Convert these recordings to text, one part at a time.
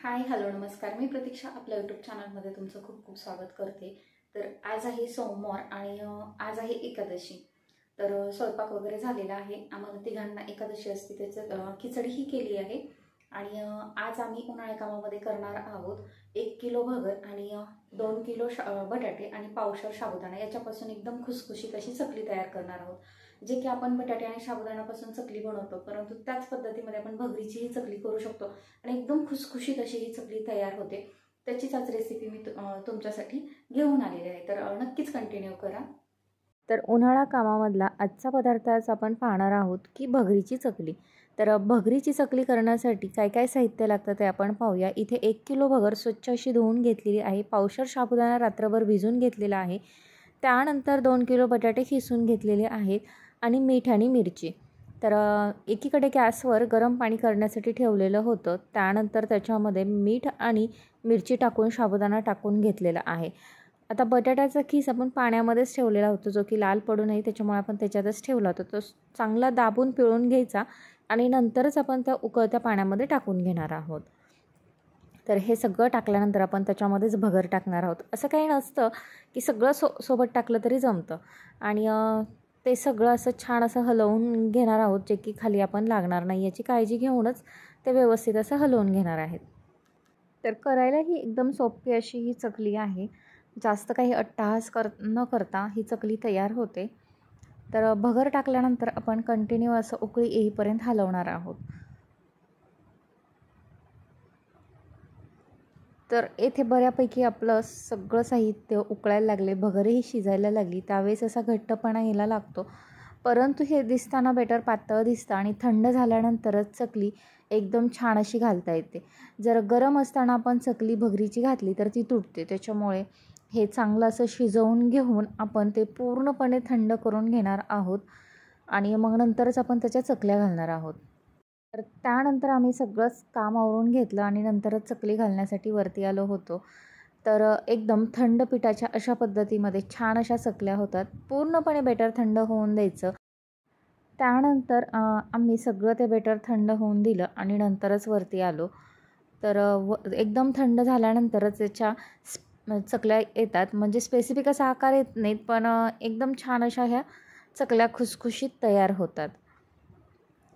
Hi hello नमस्कार। मी प्रतीक्षा आपल्या YouTube चॅनलमध्ये तुमचं खूप खूप स्वागत करते। तर आज आहे सोमवार आणि आज आहे एकादशी। तर स्वयंपाक वगैरे झालेला आहे। आम्हाला तिघांना एकादशी असते, त्याचं खिचडीही केली आहे। आणि आज आम्ही उन्हाळ्या कामामध्ये करणार आहोत 1 किलो भगर आणि 2 किलो बटाटे आणि पावशर साबुदाणा याच्यापासून एकदम खुसखुशीत अशी चकली तयार करणार आहोत। जे की आपण बटाटे आणि साबुदाण्यापासून चकली बनवतो, परंतु त्याच पद्धतीमध्ये आपण भगरीचीही चकली करू शकतो आणि एकदम खुसखुशीत अशी ही चकली तयार होते। त्याचीच आज रेसिपी मी तुमच्यासाठी घेऊन आलेली आहे, तर नक्कीच कंटिन्यू करा। तर उन्हाळा कामामधला आजचा पदार्थ आज आपण पाहणार आहोत की भगरीची चकली। तर भगरीची चकली करण्यासाठी काय काय साहित्य लागतं ते आपण पाहूया। इथे 1 किलो भगर स्वच्छ अशी धुवून घेतलेली आहे। पावशर साबुदाणा रात्रभर भिजून घेतलेला आहे। त्यानंतर 2 किलो बटाटे खिसून घेतलेले आहेत आणि मीठ आणि मिरची। तर एकीकडे गॅसवर गरम पाणी करण्यासाठी ठेवलेलं होतं। त्यानंतर त्याच्यामध्ये मीठ आणि मिरची टाकून साबुदाणा टाकून घेतलेला आहे। आता बटाट्याचा खीस आपण पाण्यामध्येच ठेवलेला होता, जो की लाल पडू नये त्याच्यामुळे आपण त्याच्यातच ठेवला होता। तो चांगला दाबून पिळून घ्यायचा आणि नंतरच आपण त्या उकळत्या पाण्यामध्ये टाकून घेणार आहोत। तर हे सगळं टाकल्यानंतर आपण त्याच्यामध्येच भगर टाकणार आहोत। असं काही नसतं की सगळं सोबत टाकलं तरी जमतं। आणि ते सगळं असं छान असं हलवून घेणार आहोत, जे की खाली आपण लागणार नाही याची काळजी घेऊनच ते व्यवस्थित असं हलवून घेणार आहेत। तर करायला ही एकदम सोपी अशी ही चकली आहे। जास्त काही अट्टहास न करता ही चकली तयार होते। तर भगर टाकल्यानंतर आपण कंटिन्यू असं उकळी येईपर्यंत हलवणार आहोत। तर येथे बऱ्यापैकी आपलं सगळं साहित्य उकळायला लागले, भगरही शिजायला लागली। त्यावेळेस असा घट्टपणा यायला लागतो, परंतु हे दिसताना बेटर पातळ दिसतं आणि थंड झाल्यानंतरच चकली एकदम छान अशी घालता येते। जर गरम असताना आपण चकली भगरीची घातली तर ती तुटते। त्याच्यामुळे हे चांगलं असं शिजवून घेऊन आपण ते पूर्णपणे थंड करून घेणार आहोत आणि मग नंतरच आपण त्याच्या चकल्या घालणार आहोत। तर त्यानंतर आम्ही सगळंच काम आवरून घेतलं आणि नंतरच चकली घालण्यासाठी वरती आलो होतो। तर एकदम थंड पिठाच्या अशा पद्धतीमध्ये छान अशा चकल्या होतात। पूर्णपणे बेटर थंड होऊन द्यायचं। त्यानंतर आम्ही सगळं ते बेटर थंड होऊन दिलं आणि नंतरच वरती आलो। तर एकदम थंड झाल्यानंतरच त्याच्या चकल्या येतात, म्हणजे स्पेसिफिक असा आकार येत नाहीत, पण एकदम छान अशा ह्या चकल्या खुसखुशीत तयार होतात।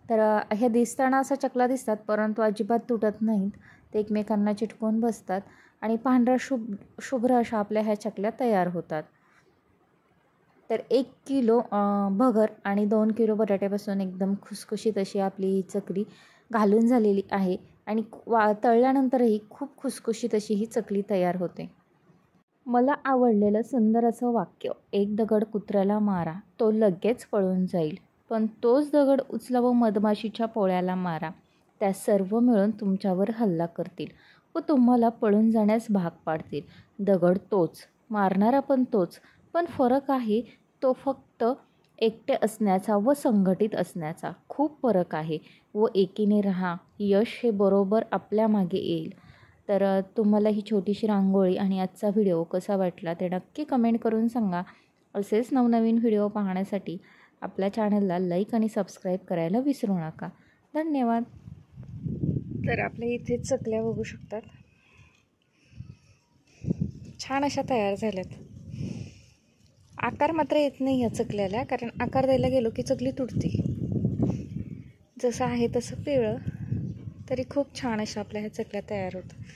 तर ह्या दिसताना असा चकला दिसतात, परंतु अजिबात तुटत नाहीत। ते एकमेकांना चिटकून बसतात आणि पांढऱ्या शुभ्र अशा आपल्या ह्या चकल्या तयार होतात। तर 1 किलो भगर आणि 2 किलो बटाट्यापासून एकदम खुसखुशीत अशी आपली ही चकली घालून झालेली आहे आणि तळल्यानंतरही खूप खुसखुशीत अशी ही चकली तयार होते। मला आवडलेलं सुंदर असं वाक्य, एक दगड कुत्र्याला मारा तो लगेच पळून जाईल, पण तोच दगड उचला व मधमाशीच्या पोळ्याला मारा, त्या सर्व मिळून तुमच्यावर हल्ला करतील व तुम्हाला पळून जाण्यास भाग पाडतील। दगड तोच, मारणारा पण तोच, पण फरक आहे तो फक्त एकटे असण्याचा व संघटित असण्याचा। खूप फरक आहे व एकीने राहा, यश हे बरोबर आपल्या मागे येईल। तर तुम्हाला ही छोटीशी रांगोळी आणि आजचा व्हिडिओ कसा वाटला ते नक्की कमेंट करून सांगा। असेच नवनवीन व्हिडिओ पाहण्यासाठी आपल्या चॅनलला लाईक आणि सबस्क्राईब करायला विसरू नका। धन्यवाद। तर आपल्या इथे चकल्या बघू शकतात, छान अशा तयार झाल्यात। आकार मात्र येत नाही या चकल्याला, कारण आकार द्यायला गेलो की चकली तुटते। जसं आहे तसं पिळलं तरी खूप छान अशा आपल्या ह्या चकल्या तयार होतात।